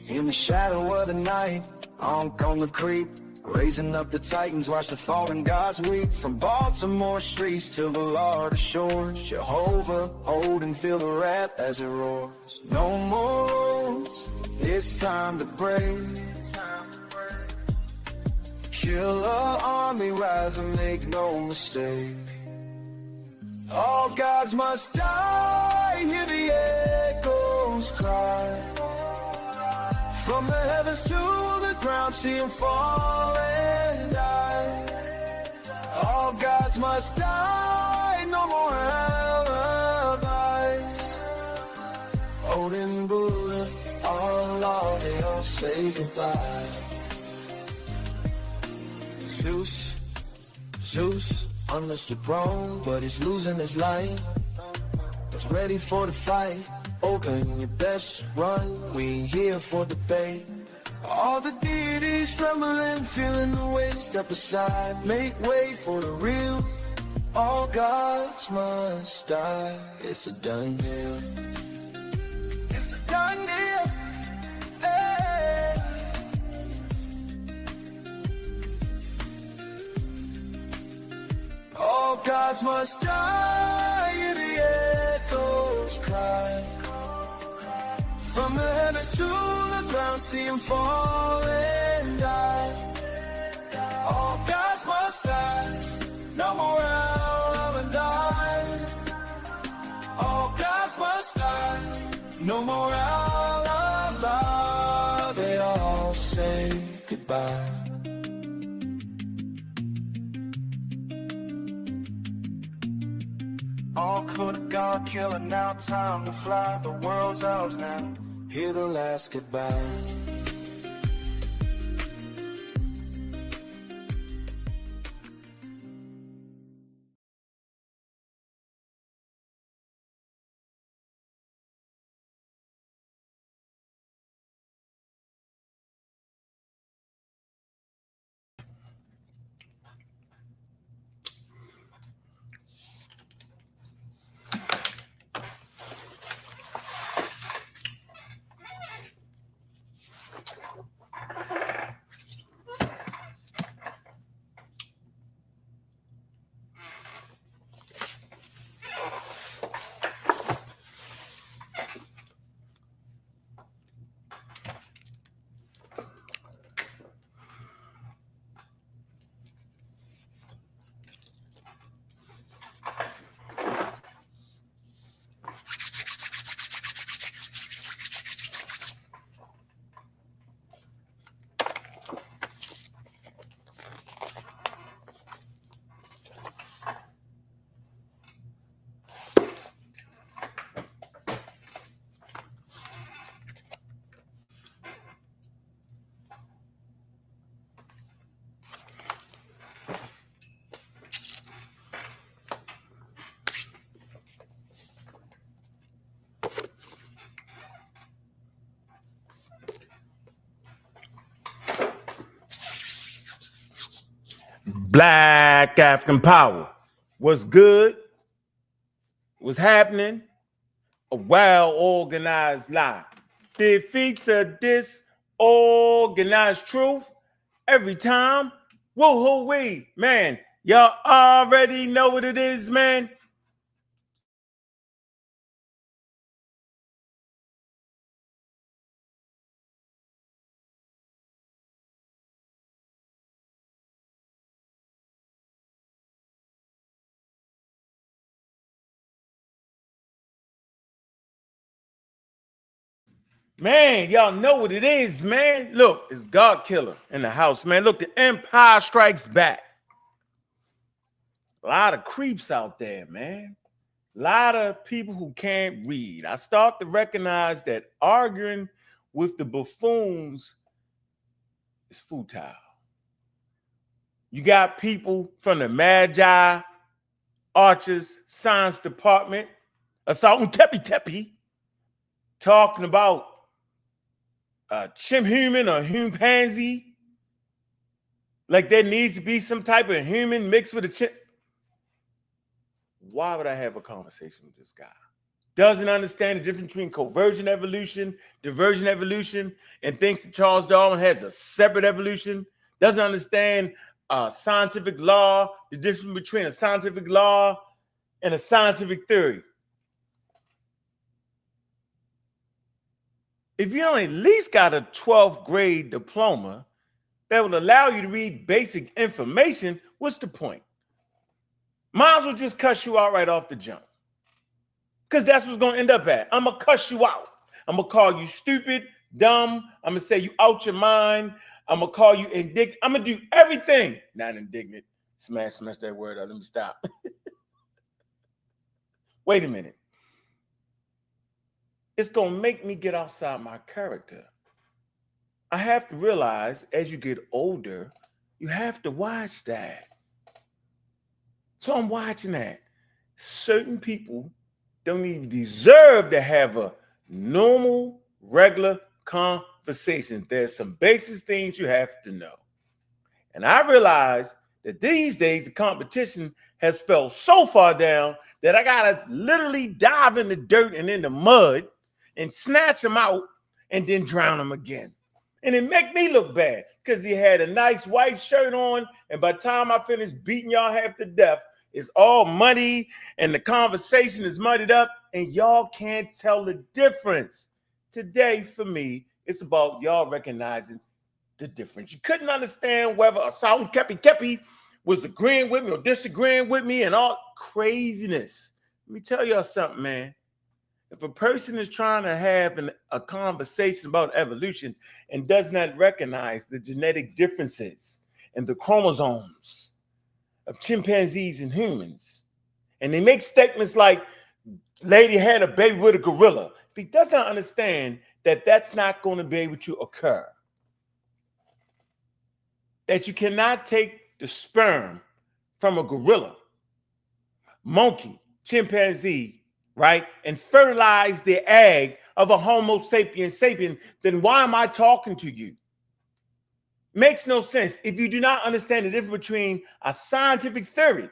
In the shadow of the night, Ankh on the creep, raising up the titans, watch the fallen gods weep. From Baltimore streets to the Florida shores, Jehovah, hold and feel the wrath as it roars. No more rules, it's time to break. Killer army rise and make no mistake. All gods must die, hear the echoes cry. From the heavens to the ground, see them fall and die. All gods must die, no more alibis. Odin, Buddha, Allah, they all say goodbye. Zeus, unless the throne, but he's losing his life. He's ready for the fight. Open your best run, we here for debate. All the deities trembling, feeling the weight. Step aside, make way for the real. All gods must die. It's a done deal. It's a done deal. Hey. All gods must die. Hear the echoes cry. From the heavens to the ground, see them fall and die. All gods must die, no more out and die. All gods must die, no more out. They all say goodbye. All could have gone killing, now time to fly. The world's ours now. Hear the last goodbye. Black African power. What's good? What's happening? A well-organized lie defeats a disorganized truth every time. Woo-hoo-wee, man. Y'all already know what it is, man. Man, y'all know what it is, man. Look, it's God Killer in the house, man. Look, the Empire Strikes Back. A lot of creeps out there, man. A lot of people who can't read. I start to recognize that arguing with the buffoons is futile. You got people from the Magi, Archers, Science Department, Assault Teppy, talking about chimhuman or chimpanzee. Like there needs to be some type of human mixed with a chimp. Why would I have a conversation with this guy? doesn't understand the difference between convergent evolution, divergent evolution, and thinks that Charles Darwin has a separate evolution, doesn't understand scientific law, the difference between a scientific law and a scientific theory. If you don't at least got a 12th grade diploma that will allow you to read basic information, what's the point? Might as well just cuss you out right off the jump. Because that's what's going to end up at. I'm going to cuss you out. I'm going to call you stupid, dumb. I'm going to say you out your mind. I'm going to call you indignant. I'm going to do everything. Not indignant. Smash that word out. Let me stop. Wait a minute. It's going to make me get outside my character. I have to realize as you get older, you have to watch that. So I'm watching that. Certain people don't even deserve to have a normal, regular conversation. There's some basic things you have to know. And I realize that these days the competition has fell so far down that I gotta literally dive in the dirt and in the mud and snatch them out and then drown them again. And it make me look bad because he had a nice white shirt on, and by the time I finish beating y'all half to death, it's all muddy and the conversation is muddied up and y'all can't tell the difference. Today, for me, it's about y'all recognizing the difference. You couldn't understand whether a sound kepi was agreeing with me or disagreeing with me and all craziness. Let me tell y'all something, man. If a person is trying to have a conversation about evolution and does not recognize the genetic differences and the chromosomes of chimpanzees and humans, and they make statements like, lady had a baby with a gorilla, if he does not understand that that's not going to be able to occur, that you cannot take the sperm from a gorilla, monkey, chimpanzee, right, and fertilize the egg of a Homo sapiens sapien, then why am I talking to you? Makes no sense. If you do not understand the difference between a scientific theory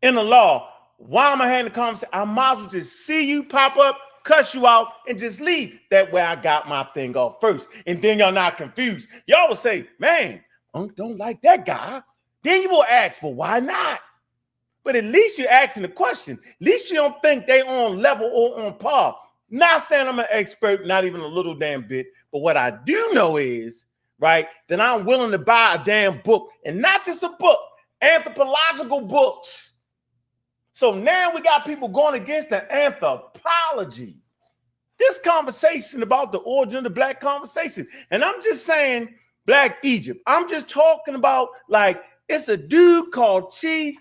and a law, why am I having a conversation? I might as well just see you pop up, cuss you out, and just leave. That way I got my thing off first. And then y'all not confused. Y'all will say, man, Unc don't like that guy. Then you will ask, well, why not? But at least you're asking the question. At least you don't think they on level or on par. Not saying I'm an expert, not even a little damn bit. But what I do know is, right, that I'm willing to buy a damn book. And not just a book, anthropological books. So now we got people going against the anthropology. This conversation about the origin of the black conversation. And I'm just saying Black Egypt. I'm just talking about, like, it's a dude called Chief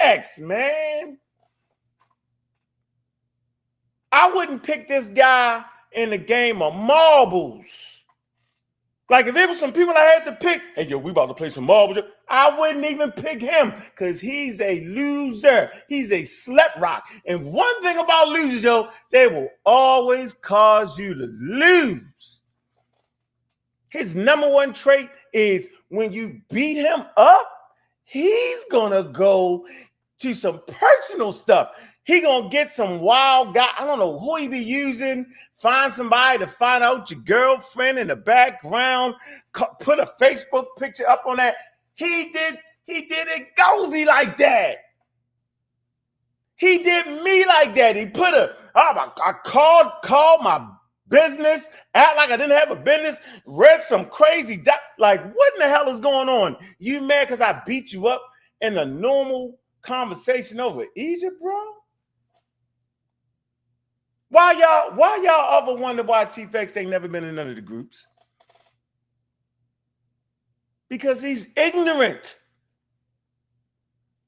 X, man. I wouldn't pick this guy in the game of marbles. Like, if it was some people I had to pick, hey, yo, we about to play some marbles, I wouldn't even pick him because he's a loser. He's a slut rock. And one thing about losers, yo, they will always cause you to lose. His number one trait is when you beat him up, he's going to go to some personal stuff. He gonna get some wild guy. I don't know who he be using. Find somebody to find out your girlfriend in the background. Put a Facebook picture up on that. He did it gozy like that. He did me like that. He put I called my business, act like I didn't have a business, read some crazy like, what in the hell is going on? You mad because I beat you up in a normal conversation over Egypt, bro? Why y'all ever wonder why Chief X ain't never been in none of the groups? Because he's ignorant.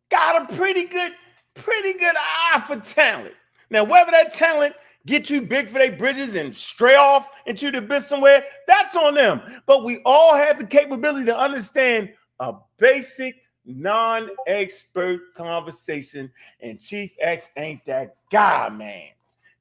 Got a pretty good eye for talent. Now, whether that talent get too big for their bridges and stray off into the abyss somewhere, that's on them. But we all have the capability to understand a basic non-expert conversation, and Chief X ain't that guy, man.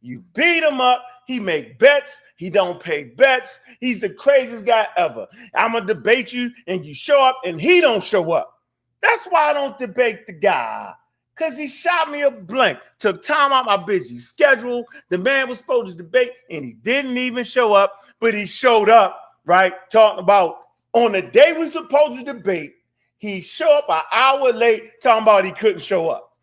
You beat him up, he make bets, he don't pay bets, he's the craziest guy ever. I'm gonna debate you and you show up and he don't show up. That's why I don't debate the guy, Because he shot me a blank, took time out my busy schedule. The man was supposed to debate, and he didn't even show up, but he showed up, right? Talking about on the day we supposed to debate, he showed up an hour late, talking about he couldn't show up.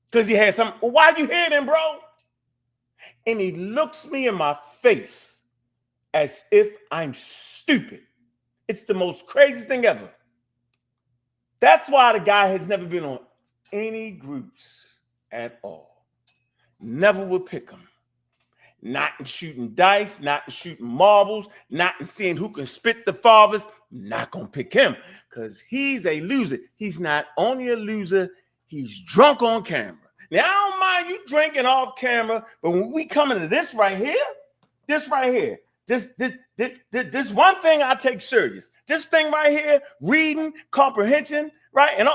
Because he had some, well, why'd you hit him, bro? And he looks me in my face as if I'm stupid. It's the most craziest thing ever. That's why the guy has never been on any groups at all. Never would pick him. Not in shooting dice, not in shooting marbles, not in seeing who can spit the farthest. Not going to pick him because he's a loser. He's not only a loser, he's drunk on camera. Now, I don't mind you drinking off camera, but when we come into this right here, this one thing I take serious. This thing right here, reading, comprehension, right? And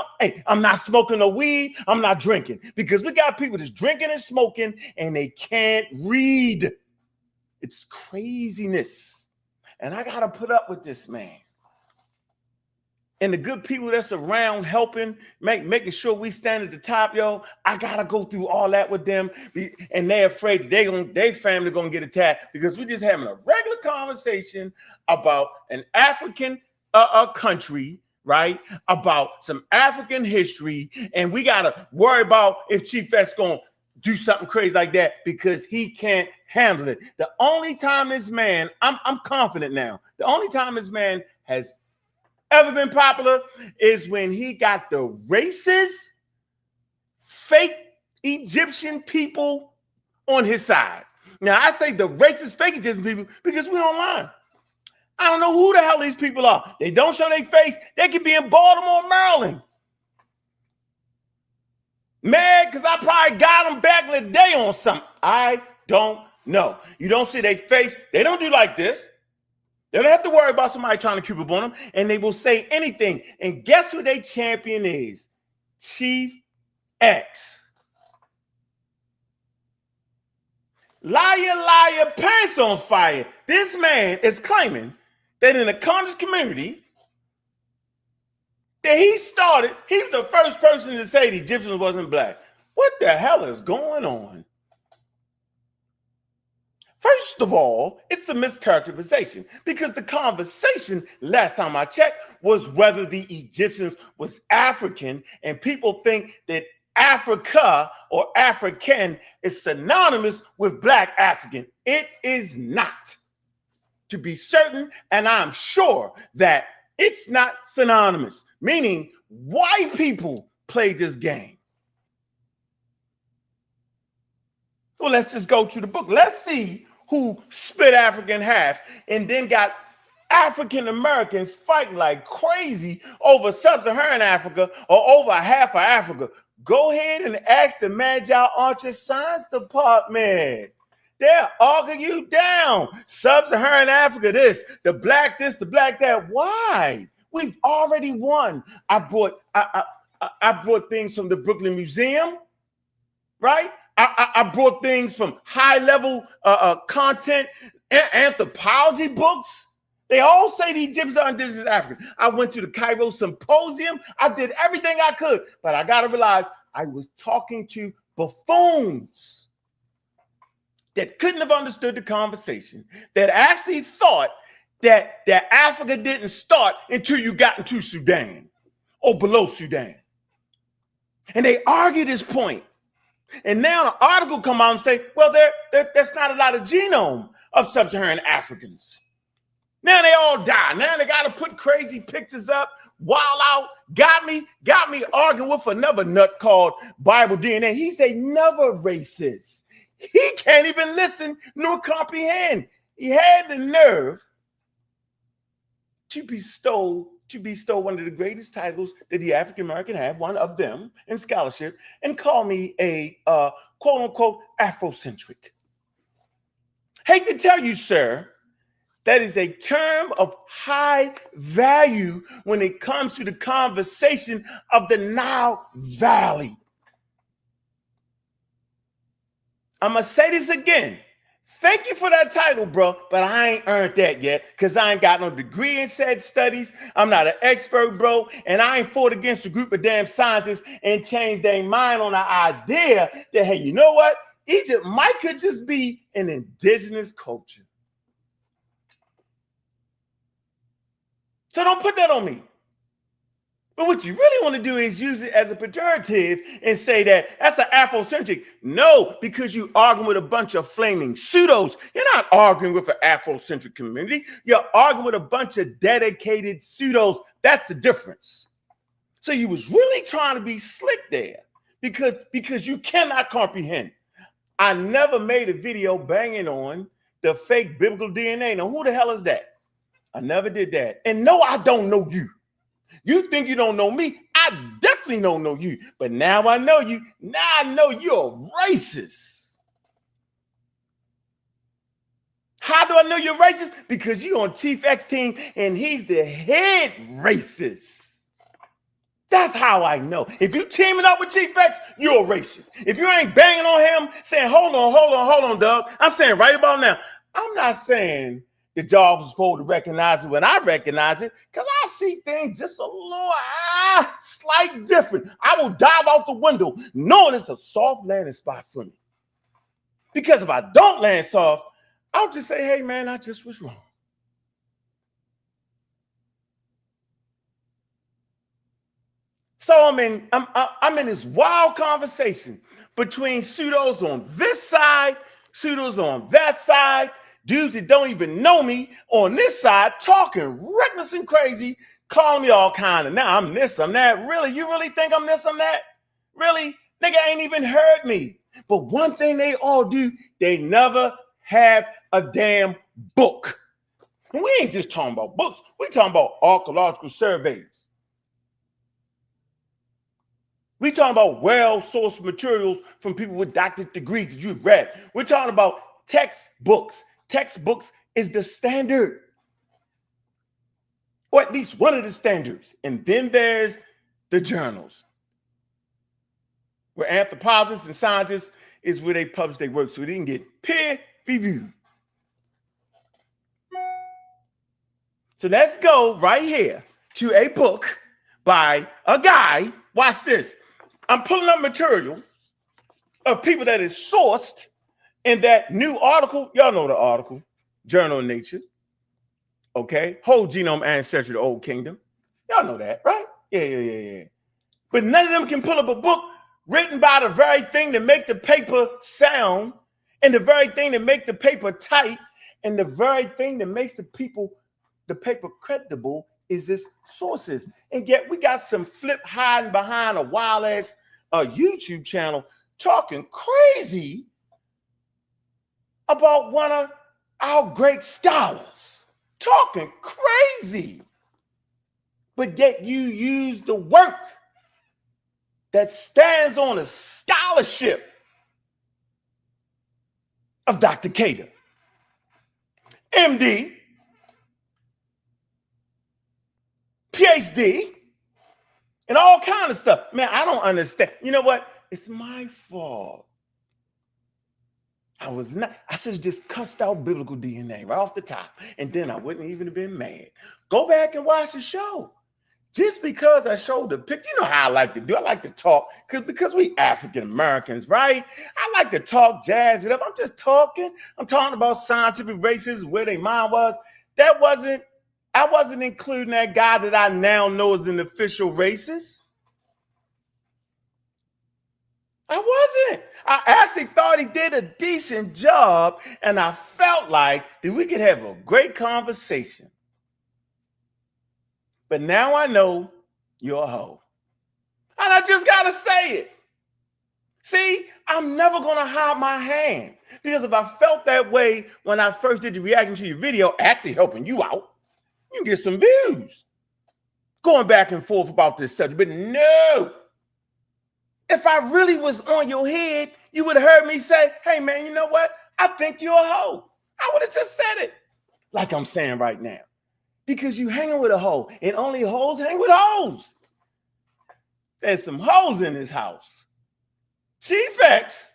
I'm not smoking no weed. I'm not drinking because we got people that's drinking and smoking and they can't read. It's craziness. And I got to put up with this, man. And the good people that's around helping, making sure we stand at the top, yo, I got to go through all that with them. And they're afraid that their family going to get attacked because we're just having a regular conversation about an African country, right? About some African history. And we got to worry about if Chief Fest's going to do something crazy like that because he can't handle it. The only time this man, I'm confident now, the only time this man has ever been popular is when he got the racist, fake Egyptian people on his side. Now, I say the racist, fake Egyptian people because we're online. I don't know who the hell these people are. They don't show their face. They could be in Baltimore, Maryland. Mad because I probably got them back in the day on something. I don't know. You don't see their face. They don't do like this. They don't have to worry about somebody trying to creep up on them, and they will say anything. And guess who their champion is? Chief X. Liar, liar, pants on fire. This man is claiming that in the conscious community that he's the first person to say the Egyptians wasn't black. What the hell is going on? First of all, it's a mischaracterization because the conversation last time I checked was whether the Egyptians was African, and people think that Africa or African is synonymous with Black African. It is not. To be certain, and I'm sure that it's not synonymous, meaning white people played this game. Well, let's just go to the book. Let's see who split Africa in half and then got African Americans fighting like crazy over sub-Saharan Africa or over half of Africa. Go ahead and ask the Magi Archer Science Department. They'll argue you down. Sub-Saharan Africa this, the black that. Why? We've already won. I brought things from the Brooklyn Museum, right? I brought things from high-level content, anthropology books. They all say the Egyptians are indigenous African. I went to the Cairo Symposium. I did everything I could, but I got to realize I was talking to buffoons that couldn't have understood the conversation, that actually thought that Africa didn't start until you got into Sudan or below Sudan. And they argue this point. And now an article come out and say, well, there's not a lot of genome of sub-Saharan Africans. Now they all die. Now they got to put crazy pictures up, wild out. Got me arguing with another nut called Bible DNA. He's another racist. He can't even listen nor comprehend. He had the nerve to bestow one of the greatest titles that the African American have, one of them in scholarship, and call me a quote unquote Afrocentric. Hate to tell you, sir, that is a term of high value when it comes to the conversation of the Nile Valley. I'm going to say this again. Thank you for that title, bro, but I ain't earned that yet because I ain't got no degree in said studies. I'm not an expert, bro, and I ain't fought against a group of damn scientists and changed their mind on the idea that, hey, you know what? Egypt might could just be an indigenous culture. So don't put that on me. But what you really want to do is use it as a pejorative and say that that's an Afrocentric. No, because you arguing with a bunch of flaming pseudos. You're not arguing with an Afrocentric community. You're arguing with a bunch of dedicated pseudos. That's the difference. So you was really trying to be slick there because you cannot comprehend. I never made a video banging on the fake biblical DNA. Now, who the hell is that? I never did that. And no, I don't know you. You think you don't know me? I definitely don't know you. But now I know you. Now I know you're a racist. How do I know you're racist? Because you're on Chief X team and he's the head racist. That's how I know. If you teaming up with Chief X, you're a racist. If you ain't banging on him, saying, hold on, Doug. I'm saying right about now. I'm not saying the dog was supposed to recognize it when I recognize it, because I see things just a little slight different. I will dive out the window knowing it's a soft landing spot for me. Because if I don't land soft, I'll just say, hey, man, I just was wrong. So I'm in this wild conversation between pseudos on this side, pseudos on that side, dudes that don't even know me on this side, talking reckless and crazy, calling me all kind of, now I'm this, I'm that. Really? You really think I'm this, I'm that? Really? Nigga ain't even heard me. But one thing they all do, they never have a damn book. And we ain't just talking about books. We talking about archaeological surveys. We talking about well-sourced materials from people with doctorate degrees that you've read. We're talking about textbooks. Textbooks is the standard, or at least one of the standards. And then there's the journals, where anthropologists and scientists is where they publish their work, so they can get peer reviewed. So let's go right here to a book by a guy. Watch this. I'm pulling up material of people that is sourced in that new article. Y'all know the article, Journal of Nature. Okay, whole genome ancestry of the Old Kingdom. Y'all know that, right? Yeah. But none of them can pull up a book written by the very thing that make the paper sound, and the very thing that make the paper tight, and the very thing that makes the paper credible is its sources. And yet we got some flip hiding behind a wild ass YouTube channel talking crazy about one of our great scholars. Talking crazy. But yet you use the work that stands on a scholarship of Dr. Cater, MD, PhD, and all kind of stuff. Man, I don't understand. You know what? It's my fault. I should have just cussed out biblical DNA right off the top, and then I wouldn't even have been mad. Go back and watch the show. Just because I showed the picture, you know how I like to do. I like to talk because we African Americans, right? I like to talk, jazz it up. I'm just talking. I'm talking about scientific racism, where their mind was. I wasn't including that guy that I now know is an official racist. I wasn't. I actually thought he did a decent job, and I felt like that we could have a great conversation. But now I know you're a hoe. And I just got to say it. See, I'm never going to hide my hand, because if I felt that way when I first did the reaction to your video, actually helping you out, you can get some views going back and forth about this subject. But no, if I really was on your head, you would have heard me say, hey, man, you know what? I think you're a hoe. I would have just said it like I'm saying right now. Because you hanging with a hoe, and only hoes hang with hoes. There's some hoes in this house. Chief X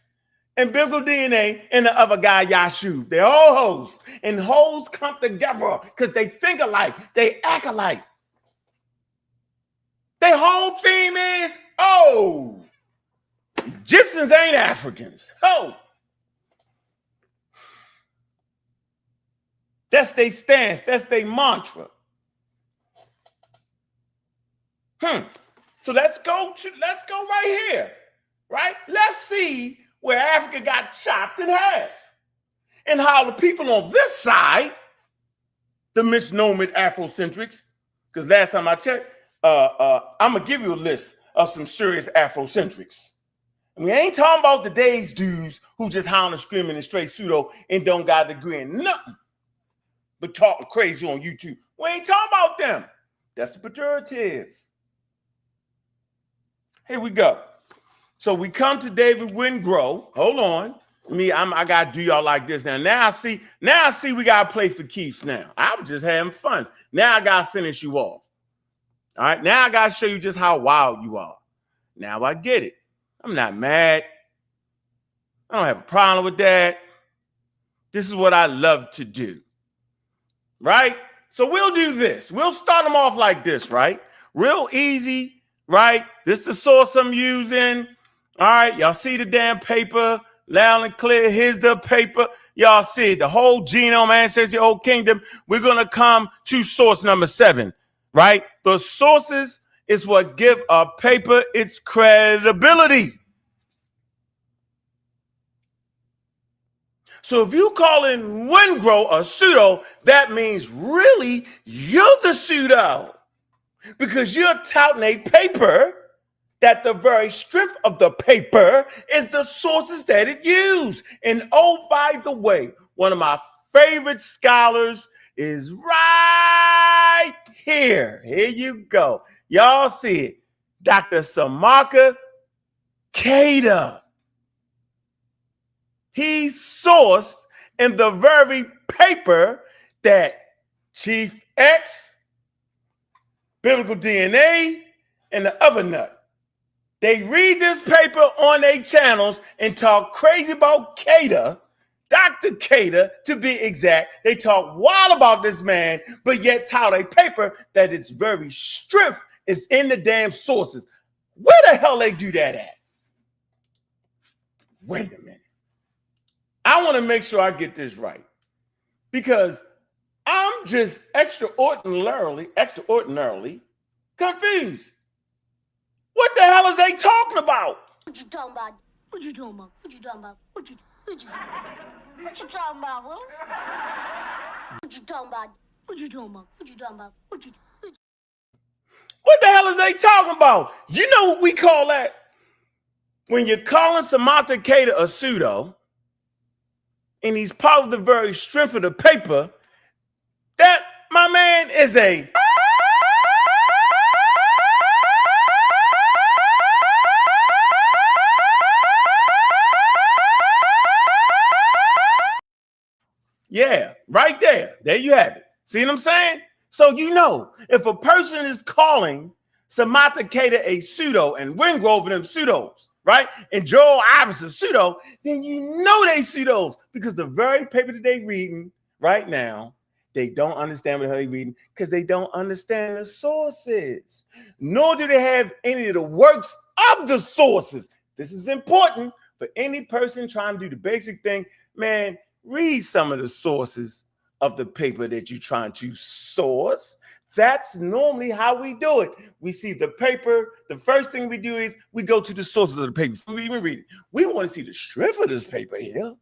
and biblical DNA and the other guy, Yashu. They're all hoes. And hoes come together because they think alike. They act alike. Their whole theme is, oh, Egyptians ain't Africans. Oh. That's their stance. That's their mantra. So let's go right here. Right? Let's see where Africa got chopped in half. And how the people on this side, the misnomer Afrocentrics, because last time I checked, I'm going to give you a list of some serious Afrocentrics. And we ain't talking about the days dudes who just howling, screaming, and straight pseudo and don't got a degree in nothing but talking crazy on YouTube. We ain't talking about them. That's the pejorative. Here we go. So we come to David Wingro. Hold on. I gotta do y'all like this now. Now I see we gotta play for keeps now. I was just having fun. Now I gotta finish you off. All right. Now I gotta show you just how wild you are. Now I get it. I'm not mad. I don't have a problem with that. This is what I love to do. Right? So we'll do this. We'll start them off like this, right? Real easy, right? This is the source I'm using. All right, y'all see the damn paper, loud and clear. Here's the paper. Y'all see it, the whole genome, ancestry, old kingdom. We're going to come to source number 7, right? The sources is what give a paper its credibility. So if you call in Wingro a pseudo, that means really you're the pseudo because you're touting a paper that the very strength of the paper is the sources that it used. And oh, by the way, one of my favorite scholars is right here. Here you go. Y'all see it. Dr. Samaka Keita. He sourced in the very paper that Chief X, Biblical DNA, and the other nut. They read this paper on their channels and talk crazy about Keita, Dr. Keita, to be exact. They talk wild about this man, but yet tout a paper that its very strength is in the damn sources. Where the hell they do that at? Wait a minute. I want to make sure I get this right because I'm just extraordinarily confused. What the hell is they talking about? What you talking about? What you talking about? What you talking about? What you talking about? What you talking about? What you talking about? What you talking about? What the hell is they talking about? You know what we call that? When you're calling Samantha Keita a pseudo, and he's part of the very strength of the paper, that, my man, is a... Yeah, right there. There you have it. See what I'm saying? So you know, if a person is calling Samantha Keita a pseudo and Wingrove them pseudos, right? And Joel Iverson pseudo, then you know they pseudos because the very paper that they reading right now, they don't understand what they're reading because they don't understand the sources, nor do they have any of the works of the sources. This is important for any person trying to do the basic thing. Man, read some of the sources of the paper that you're trying to source. That's normally how we do it. We see the paper. The first thing we do is we go to the sources of the paper before we even read it. We want to see the strength of this paper here.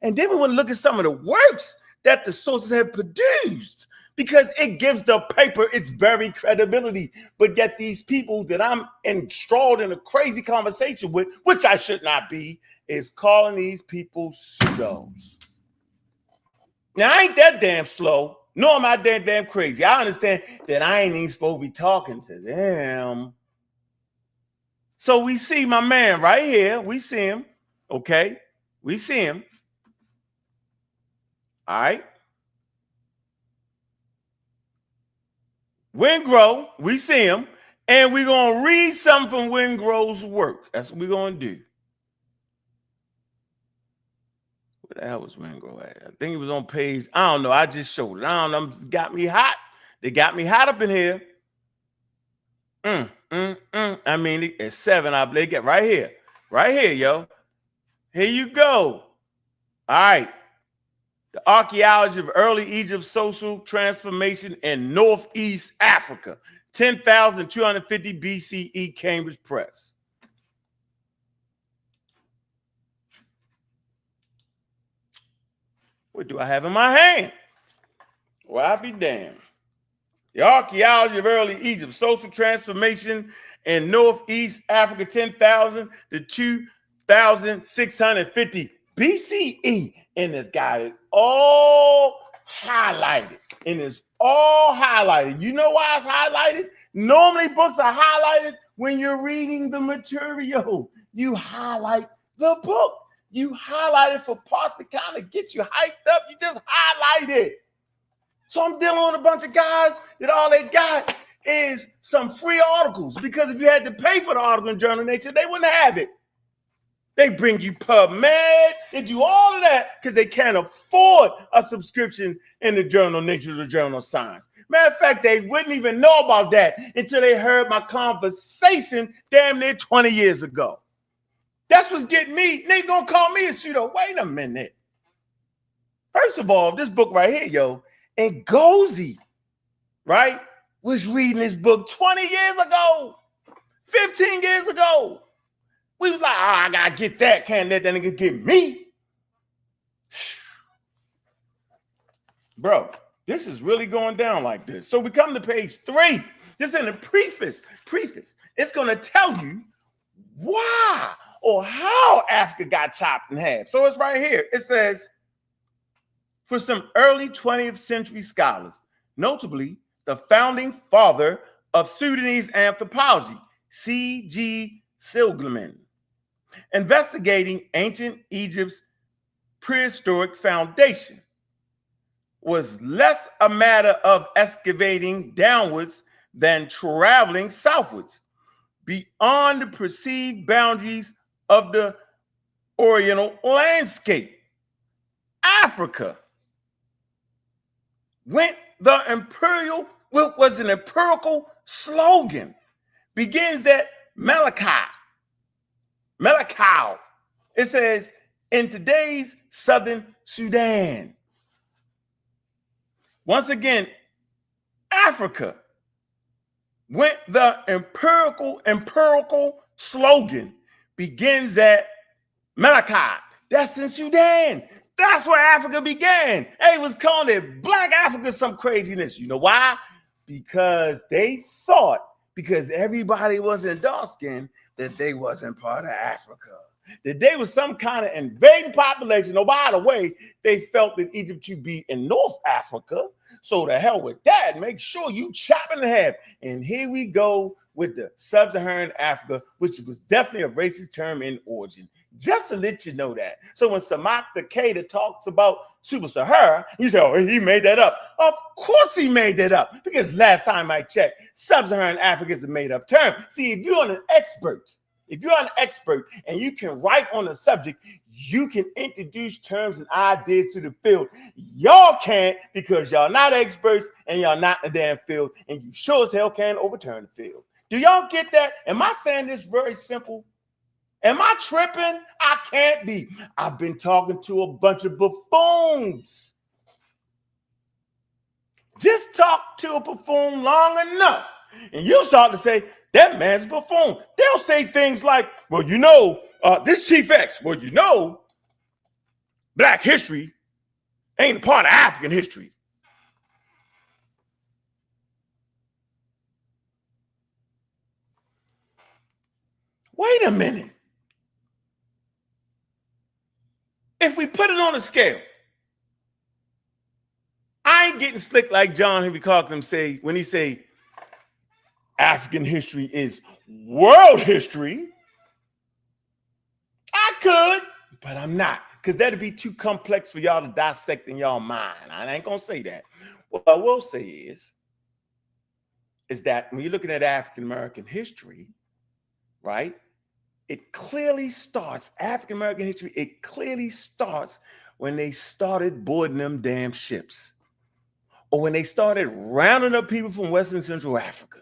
And then we want to look at some of the works that the sources have produced because it gives the paper its very credibility. But yet these people that I'm enthralled in a crazy conversation with, which I should not be, is calling these people pseudos. Now, I ain't that damn slow. No, I'm not that damn crazy. I understand that I ain't even supposed to be talking to them. So we see my man right here. We see him. Okay. We see him. All right. Wingro, we see him. And we're going to read something from Wingro's work. That's what we're going to do. All right. We're going to read something from Wingro's work. That's what we're going to do. All right. We're going to read something from Wingro's work. And we're going to read something from Wingro's work. And we're going to read something from Wingro's work. And we're going to read something from Wingro's work. That's what we're going to do. Where the hell was Mango at? I think he was on page. I don't know. I just showed it. I don't know. It got me hot. They got me hot up in here. I mean, it's 7. I believe. Get right here. Right here, yo. Here you go. All right. The archaeology of early Egypt social transformation in Northeast Africa. 10,250 BCE, Cambridge Press. What do I have in my hand? Well, I'll be damned. The archaeology of early Egypt, social transformation in Northeast Africa, 10,000 to 2,650 BCE. And it's got it all highlighted. And it's all highlighted. You know why it's highlighted? Normally books are highlighted when you're reading the material. You highlight the book. You highlight it for parts to kind of get you hyped up. You just highlight it. So I'm dealing with a bunch of guys that all they got is some free articles, because if you had to pay for the article in Journal of Nature, they wouldn't have it. They bring you PubMed, they do all of that because they can't afford a subscription in the Journal of Nature or the Journal of Science. Matter of fact, they wouldn't even know about that until they heard my conversation damn near 20 years ago. That's what's getting me. They gonna call me a pseudo. Wait a minute. First of all, this book right here, yo, and Ngozi, right, was reading this book 20 years ago, 15 years ago. We was like, I gotta get that. Can't let that nigga get me. Bro, this is really going down like this. So we come to page 3. This is in the preface. It's gonna tell you why or how Africa got chopped in half. So it's right here. It says, for some early 20th century scholars, notably the founding father of Sudanese anthropology, C.G. Silgerman, investigating ancient Egypt's prehistoric foundation was less a matter of excavating downwards than traveling southwards beyond the perceived boundaries of the Oriental landscape. Africa went the imperial, what was an empirical slogan, begins at Malakau. It says, in today's southern Sudan. Once again, Africa went the empirical slogan, begins at Malakau. That's in Sudan. That's where Africa began. They was calling it Black Africa, some craziness. You know why? Because they thought, because everybody wasn't dark skinned, that they wasn't part of Africa. That they was some kind of invading population. Oh, by the way, they felt that Egypt should be in North Africa. So the hell with that. Make sure you chop it in half. And here we go with the sub-Saharan Africa, which was definitely a racist term in origin. Just to let you know that. So when Samak the Decatur talks about Super Sahara, you say, oh, he made that up. Of course he made that up, because last time I checked, sub-Saharan Africa is a made-up term. See, if you're an expert and you can write on a subject, you can introduce terms and ideas to the field. Y'all can't, because y'all not experts and y'all not in the damn field, and you sure as hell can't overturn the field. Do y'all get that? Am I saying this very simple? Am I tripping? I can't be. I've been talking to a bunch of buffoons. Just talk to a buffoon long enough, and you start to say, that man's a buffoon. They'll say things like, well, you know, this Chief X, well, you know, Black history ain't a part of African history. Wait a minute. If we put it on a scale, I ain't getting slick like John Henry Clarkson say when he say African history is world history. I could, but I'm not, because that'd be too complex for y'all to dissect in y'all mind. I ain't gonna say that. What I will say is that when you're looking at African American history, right? It clearly starts, African American history, it clearly starts when they started boarding them damn ships, or when they started rounding up people from West and Central Africa.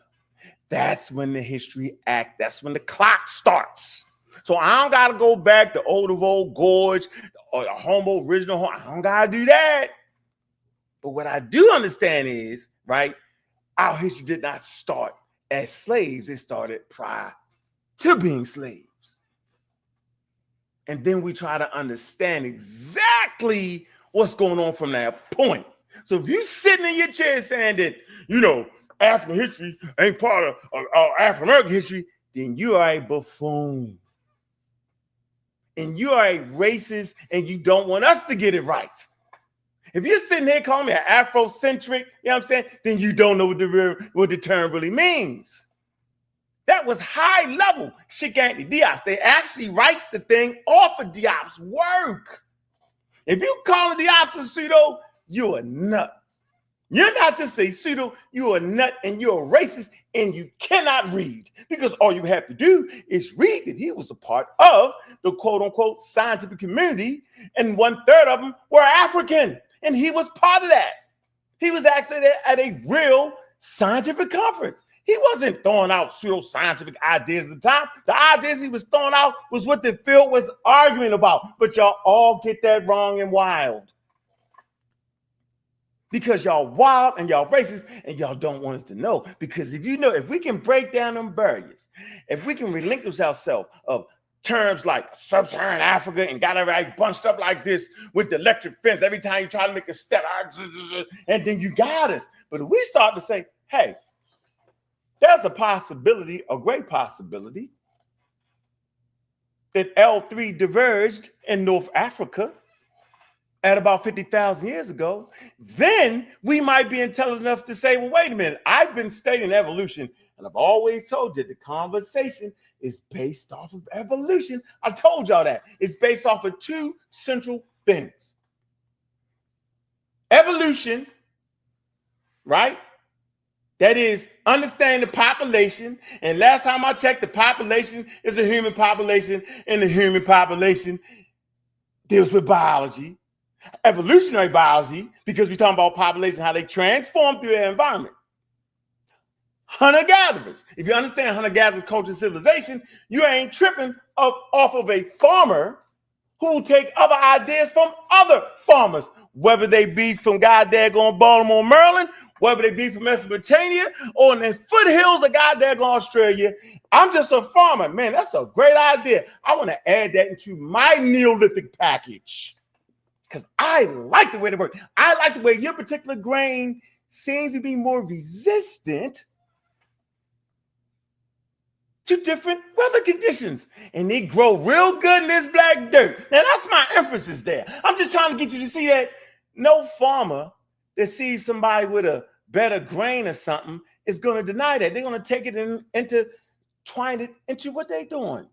That's when the history act, that's when the clock starts. So I don't got to go back to old Gorge or the Homo original home. I don't got to do that. But what I do understand is, right, our history did not start as slaves. It started prior to being slaves. And then we try to understand exactly what's going on from that point. So if you're sitting in your chair saying that, you know, African history ain't part of African American history, then you are a buffoon. And you are a racist, and you don't want us to get it right. If you're sitting there calling me an Afrocentric, you know what I'm saying, then you don't know what the term really means. That was high level Shigantly Diop. They actually write the thing off of Diop's work. If you call Diop a pseudo, you're a nut. You're not just a pseudo, you're a nut and you're a racist and you cannot read, because all you have to do is read that he was a part of the quote unquote scientific community, and 1/3 of them were African, and he was part of that. He was actually at a real scientific conference. He wasn't throwing out pseudo-scientific ideas at the time. The ideas he was throwing out was what the field was arguing about, but y'all all get that wrong and wild. Because y'all wild and y'all racist and y'all don't want us to know. Because if you know, if we can break down them barriers, if we can relinquish ourselves of terms like sub-Saharan Africa and got everybody bunched up like this with the electric fence every time you try to make a step, and then you got us. But if we start to say, hey, there's a possibility, a great possibility, that L3 diverged in North Africa at about 50,000 years ago, then we might be intelligent enough to say, well, wait a minute, I've been studying evolution, and I've always told you the conversation is based off of evolution. I told y'all that. It's based off of two central things. Evolution, right? That is understanding the population. And last time I checked, the population is a human population, and the human population deals with biology. Evolutionary biology, because we're talking about population, how they transform through their environment. Hunter-gatherers. If you understand hunter-gatherer culture and civilization, you ain't tripping off of a farmer who will take other ideas from other farmers, whether they be from goddamn Baltimore, Maryland, whether they be from Mesopotamia, or in the foothills of goddamn Australia. I'm just a farmer. Man, that's a great idea. I want to add that into my Neolithic package, because I like the way they work. I like the way your particular grain seems to be more resistant to different weather conditions. And they grow real good in this black dirt. Now, that's my emphasis there. I'm just trying to get you to see that no farmer that sees somebody with a better grain or something is going to deny that. They're going to take it into twine it into what they're doing.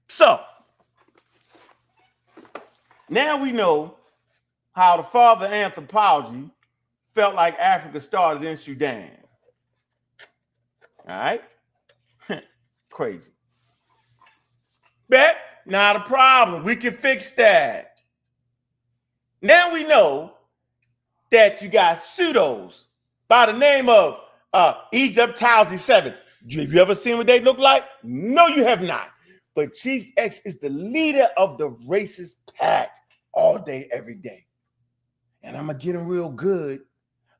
So, now we know how the father of anthropology felt like Africa started in Sudan. All right? Crazy. Bet, not a problem. We can fix that. Now we know that you got pseudos by the name of Egyptology 7. Have you ever seen what they look like? No, you have not. But Chief X is the leader of the racist pact all day, every day. And I'm going to get him real good.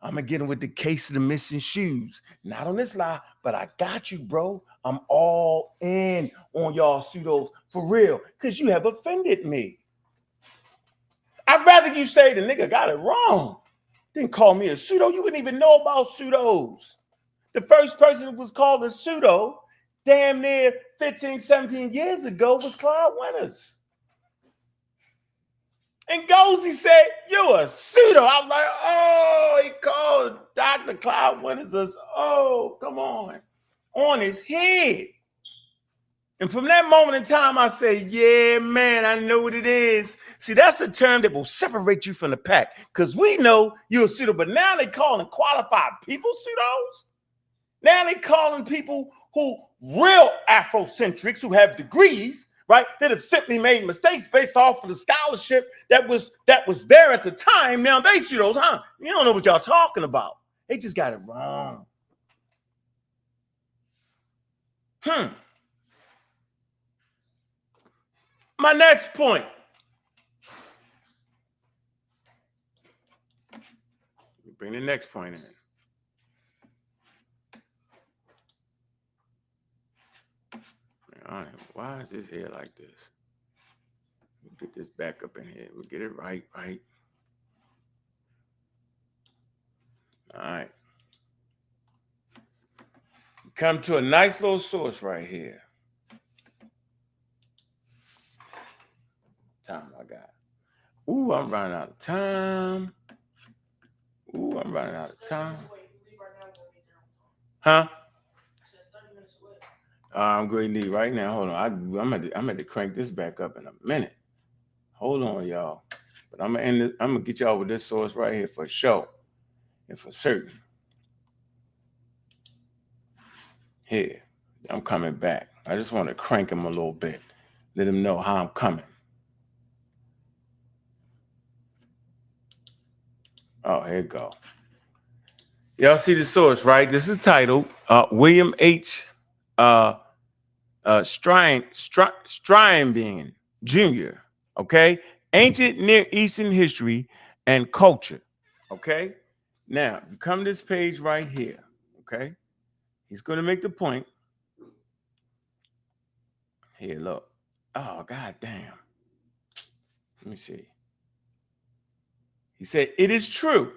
I'm going to get him with the case of the missing shoes. Not on this lie, but I got you, bro. I'm all in on y'all pseudos for real, because you have offended me. I'd rather you say the nigga got it wrong than call me a pseudo. You wouldn't even know about pseudos. The first person who was called a pseudo damn near 15, 17 years ago was Clyde Winters. And Gozy said, you a pseudo. I was like, oh, he called Dr. Clyde Winters a, oh, come on his head. And from that moment in time, I say, yeah, man, I know what it is. See, that's a term that will separate you from the pack, because we know you're a pseudo, but now they calling qualified people pseudos. Now they calling people who real Afrocentrics who have degrees, right, that have simply made mistakes based off of the scholarship that was there at the time. Now they see those, huh? You don't know what y'all talking about. They just got it wrong. My next point. Bring the next point in. Why is this here like this? We'll get this back up in here. We'll get it right. All right. Come to a nice little source right here. Time I got. Ooh, I'm running out of time. Huh? I'm going to need right now. Hold on. I'm at to crank this back up in a minute. Hold on, y'all. But I'm gonna get y'all with this source right here for sure and for certain. Here, I'm coming back. I just want to crank him a little bit. Let him know how I'm coming. Oh, here you go. Y'all see the source, right? This is titled William H. Steinbein Jr., okay? Ancient Near Eastern History and Culture, okay? Now, if you come to this page right here, okay? He's going to make the point. Here, look. Oh, God damn. Let me see. He said, it is true.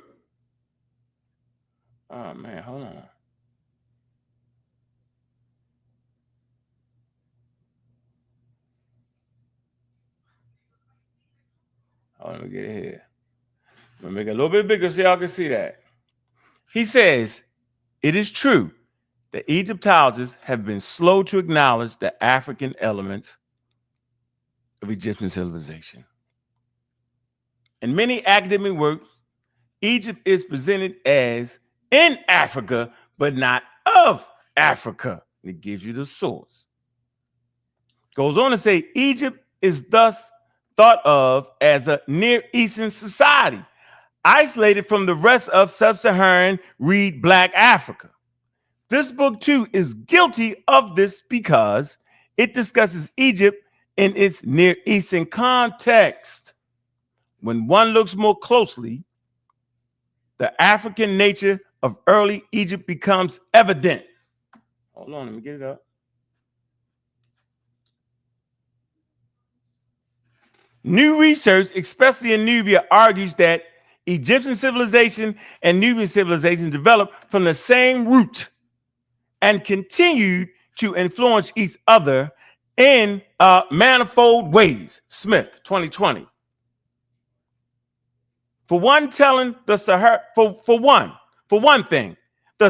Oh, man, hold on. Oh, let me get it here. I'm going to make it a little bit bigger so y'all can see that. He says, it is true that Egyptologists have been slow to acknowledge the African elements of Egyptian civilization. In many academic works, Egypt is presented as in Africa, but not of Africa. It gives you the source. Goes on to say, Egypt is thus thought of as a Near Eastern society, isolated from the rest of sub-Saharan Real Black Africa. This book, too, is guilty of this because it discusses Egypt in its Near Eastern context. When one looks more closely, the African nature of early Egypt becomes evident. Hold on, let me get it up. New research, especially in Nubia, argues that Egyptian civilization and Nubian civilization developed from the same root and continued to influence each other in manifold ways. Smith, 2020. For one thing, the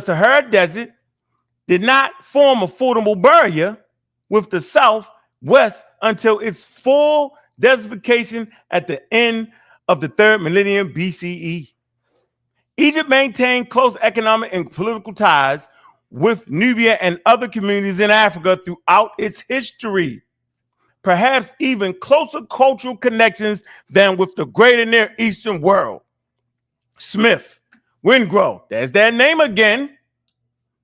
Sahara Desert did not form a formidable barrier with the Southwest until its full desertification at the end of the 3rd millennium BCE. Egypt maintained close economic and political ties with Nubia and other communities in Africa throughout its history, perhaps even closer cultural connections than with the greater Near Eastern world. Smith, Wingrove, there's that name again.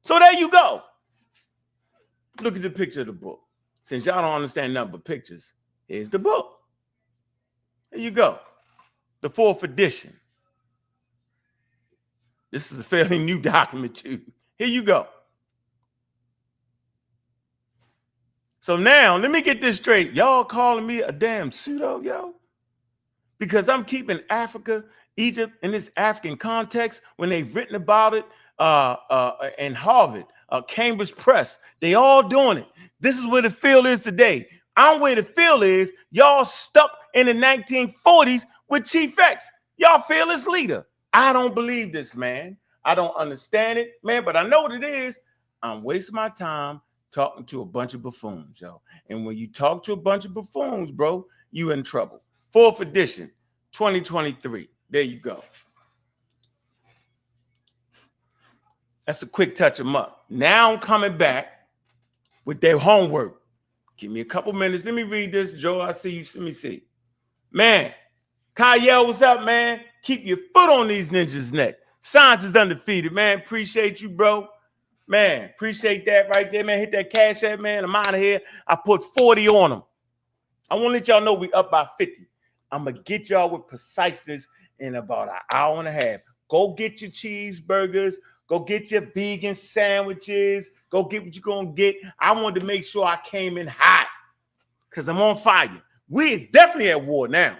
So there you go. Look at the picture of the book. Since y'all don't understand nothing but pictures, here's the book. There you go. The 4th edition. This is a fairly new document too. Here you go. So now, let me get this straight. Y'all calling me a damn pseudo, yo? Because I'm keeping Africa, Egypt in this African context when they've written about it in Harvard, Cambridge Press. They all doing it. This is where the field is today. I'm where the field is. Y'all stuck in the 1940s with Chief X. Y'all fearless leader. I don't believe this, man. I don't understand it, man, but I know what it is. I'm wasting my time talking to a bunch of buffoons, yo. And when you talk to a bunch of buffoons, bro, you in trouble. 4th edition, 2023. There you go. That's a quick touch 'em up. Now I'm coming back with their homework. Give me a couple minutes. Let me read this, Joe. I see you. Let me see. Man, Kyle, what's up, man? Keep your foot on these ninjas' neck. Science is undefeated, man. Appreciate you, bro. Man, appreciate that right there, man. Hit that cash app, man. I'm out of here. I put 40 on them. I want to let y'all know we up by 50. I'm going to get y'all with preciseness in about an hour and a half. Go get your cheeseburgers. Go get your vegan sandwiches. Go get what you're going to get. I wanted to make sure I came in hot because I'm on fire. We is definitely at war now.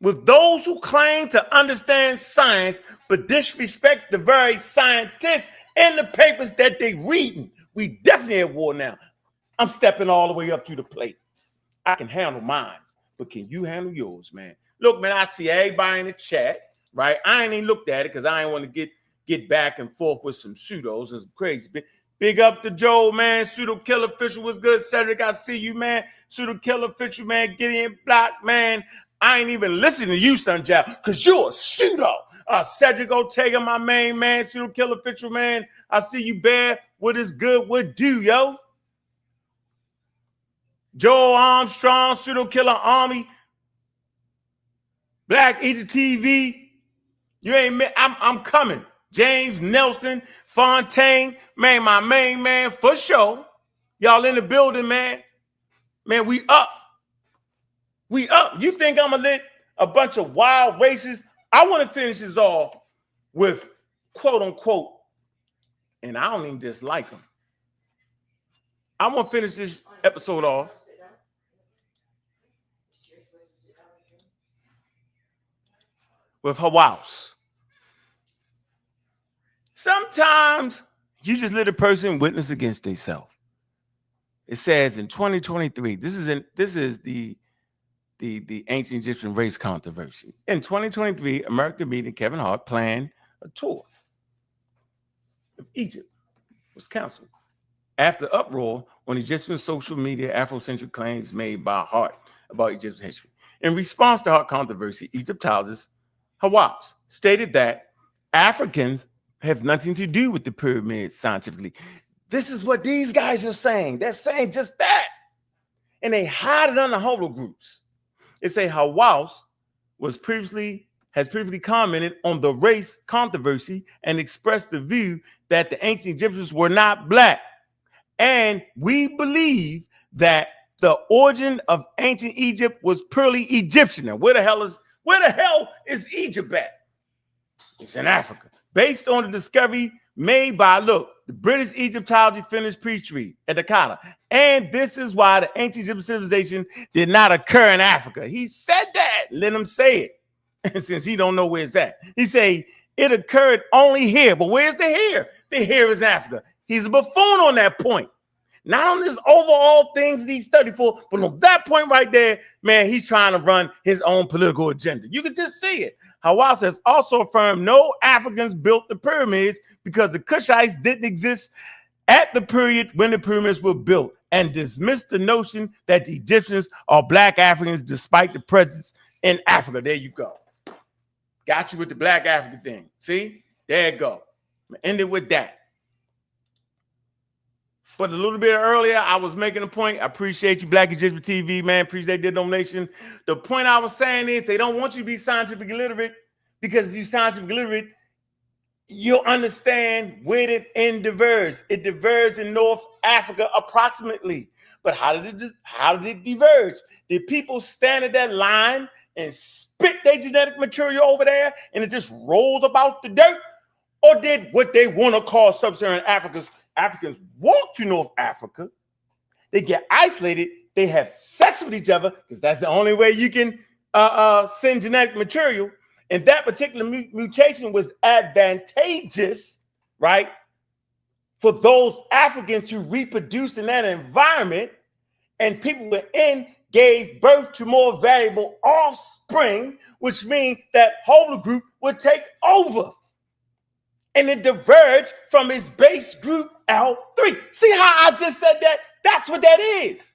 With those who claim to understand science but disrespect the very scientists and the papers that they reading, we definitely at war now. I'm stepping all the way up to the plate. I can handle mine, but can you handle yours, man? Look, man, I see everybody in the chat, right? I ain't even looked at it because I ain't want to get back and forth with some pseudos and some crazy. Big up to Joe, man. Pseudo Killer Official was good. Cedric, I see you, man. Pseudo Killer Official, man. Gideon Block, man. I ain't even listening to you, Sunjab, because you're a pseudo. Cedric Ortega, my main man. Pseudo Killer Official, man. I see you, Bear. What is good? What do, yo? Joe Armstrong, Pseudo Killer Army. Black Egypt TV. You ain't I'm coming. James Nelson, Fontaine, man, my main man for sure. Y'all in the building, man. Man, we up. We up. You think I'm gonna let a bunch of wild racists? I want to finish this off with quote unquote, and I don't even dislike them. I want to finish this episode off with Hawaus. Sometimes you just let a person witness against themselves. It says in 2023, this is the ancient Egyptian race controversy. In 2023, American media Kevin Hart planned a tour of Egypt. Was canceled after uproar on Egyptian social media Afrocentric claims made by Hart about Egyptian history. In response to Hart controversy, Egyptologist Hawaus stated that Africans have nothing to do with the pyramids scientifically. This is what these guys are saying. They're saying just that. And they hide it under holo groups. It say Hawaus has previously commented on the race controversy and expressed the view that the ancient Egyptians were not black. And we believe that the origin of ancient Egypt was purely Egyptian. Now, where the hell is Egypt at? It's in Africa. Based on the discovery made by, the British Egyptology finished pre-treat at the Kala. And this is why the ancient Egyptian civilization did not occur in Africa. He said that. Let him say it. Since he don't know where it's at. He say it occurred only here. But where's the here? The here is Africa. He's a buffoon on that point. Not on this overall things that he studied for, but on that point right there, man, he's trying to run his own political agenda. You can just see it. Hawass has also affirmed no Africans built the pyramids because the Kushites didn't exist at the period when the pyramids were built, and dismissed the notion that the Egyptians are black Africans despite the presence in Africa. There you go. Got you with the black African thing. See? There you go. End it with that. But a little bit earlier, I was making a point. I appreciate you, Black Egyptian TV, man. Appreciate their donation. The point I was saying is they don't want you to be scientifically literate, because if you're scientifically literate, you'll understand where it diverges. It diverges in North Africa approximately. But how did it diverge? Did people stand at that line and spit their genetic material over there and it just rolls about the dirt? Or did what they want to call sub-Saharan Africans walk to North Africa, they get isolated, they have sex with each other, because that's the only way you can send genetic material. And that particular mutation was advantageous, right, for those Africans to reproduce in that environment. And people within gave birth to more valuable offspring, which means that whole group would take over. And it diverged from its base group L3. See how I just said that? That's what that is.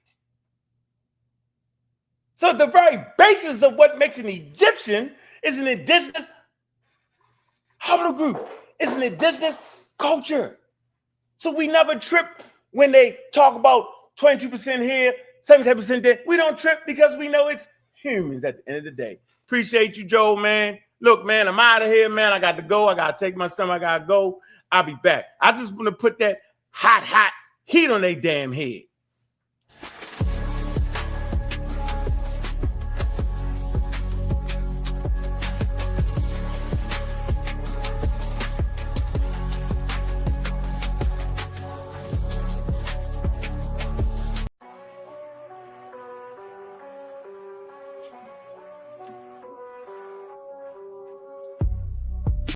So the very basis of what makes an Egyptian is an indigenous haplogroup. It's an indigenous culture. So we never trip when they talk about 22% here, 77% there. We don't trip because we know it's humans at the end of the day. Appreciate you, Joe, man. Look, man, I'm out of here, man. I got to go. I got to take my son. I got to go. I'll be back. I just want to put that hot heat on their damn head.